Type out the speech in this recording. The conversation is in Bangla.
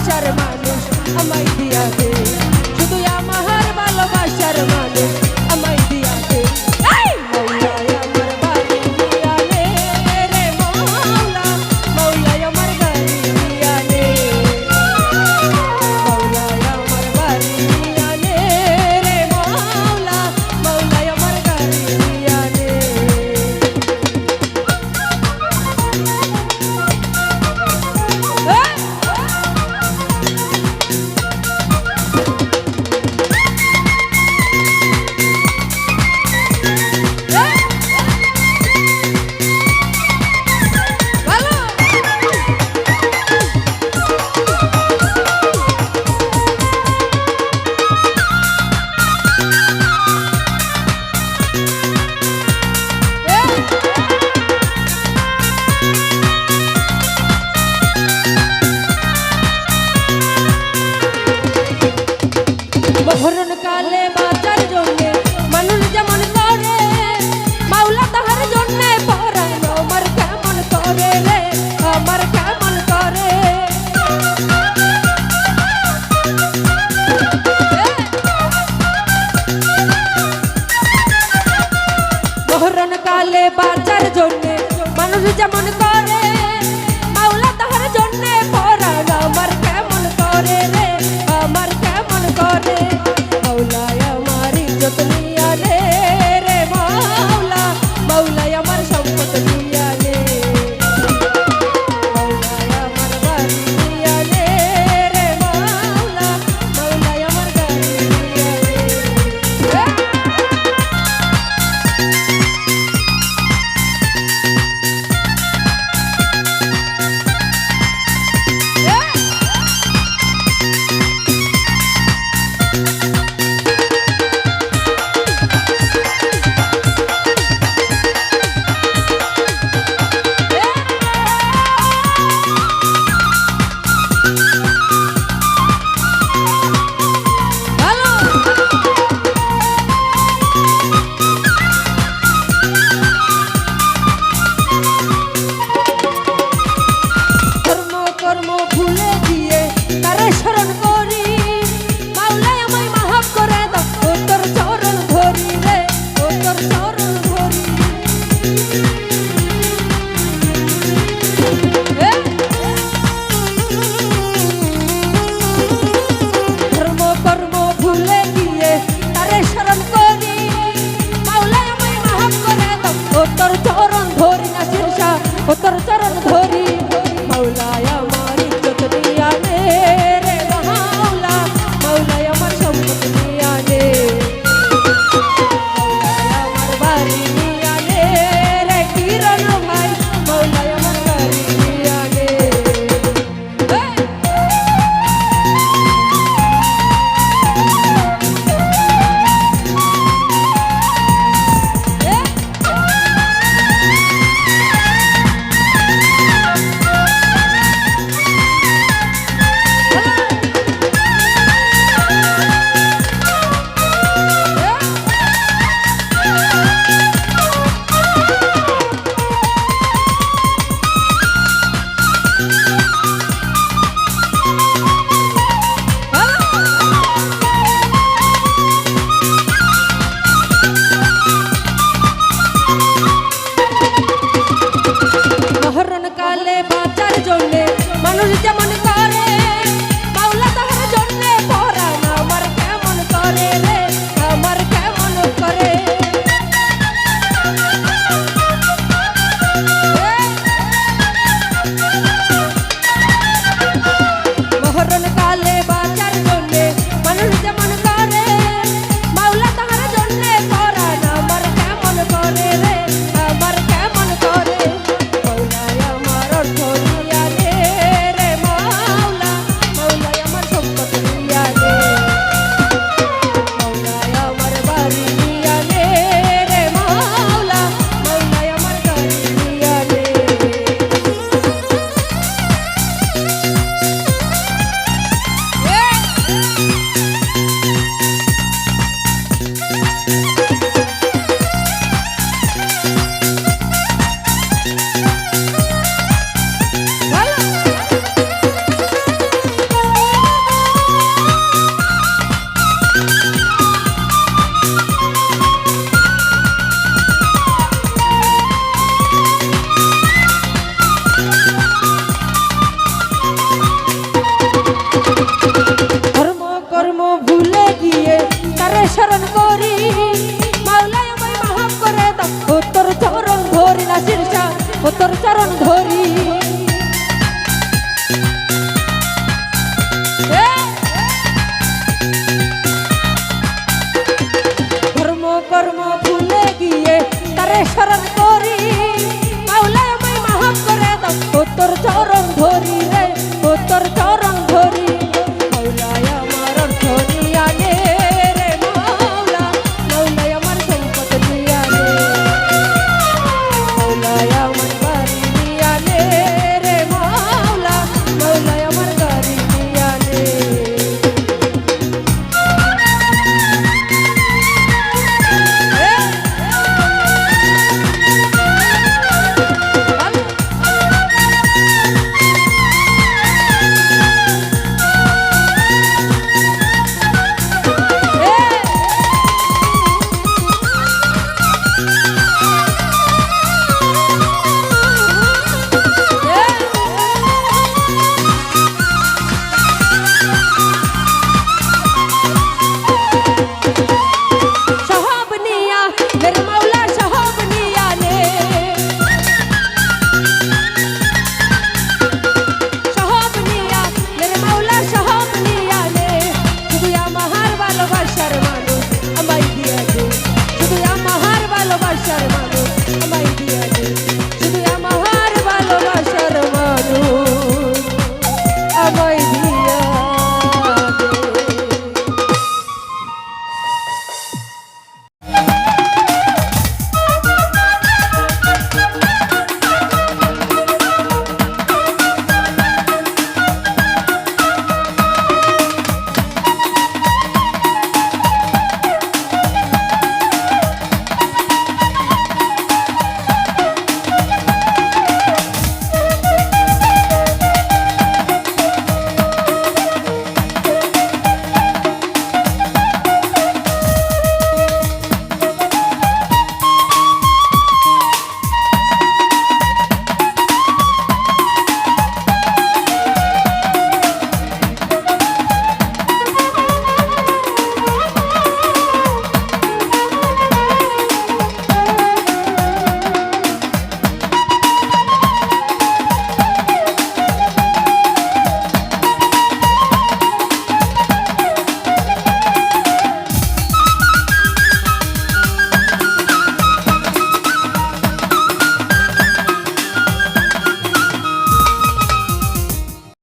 ভালোবাসার মানুষ আমায় দিয়া দে, শুধু আমার ভালোবাসার মানুষ আমায় দিয়া দে। মৌলায় আমার বাড়ি দিয়া নে রে মৌলা, মৌলায় আমার গাড়ি দিয়া নে, মৌলায় আমার বাড়ি দিয়া নে রে মৌলা, মৌলায় আমার গাড়ি দিয়া নে। মরণ কালে বাঁচার জন্যে মানুষ যেমন করে, মাওলা তাহার জন্যে পরাণ আমার কেমন করে রে, আমার কেমন করে। মরণ কালে বাঁচার জন্যে মানুষ যেমন করে, মাওলা তাহার জন্যে পরাণ আমার কেমন করে রে, আমার কেমন করে। মৌলায় আমার ইজ্জত নিয়া নে রে মৌলা, মৌলায় আমার সম্পদ নিয়া নে, মৌলায় আমার বাড়ি নিয়া নে রে মৌলা, মৌলায় আমার গাড়ি নিয়া নে। তোর চরণ ধরি মৌলায় আমার ইজ্জত নিয়া নে রে মৌলা, মৌলায় আমার সম্পদ নিয়া নে, মৌলায় আমার বাড়ি নিয়া নে রে কিরণ ভাই, মৌলায় আমার বাড়ি নিয়া নে। মরণ কালে বাঁচার জন্যে মানুষ যেমন করে, মাওলা তাহার জন্যে পরাণ আমার কেমন করে রে, আমার কেমন করে। মরণ কালে বাঁচার জন্যে মানুষ যেমন করে, মাওলা তাহার জন্যে পরাণ আমার কেমন করে রে, আমার কেমন করে। মৌলায় আমার অর্থ নিয়া নে রে মৌলা, তোর চরণ ধরি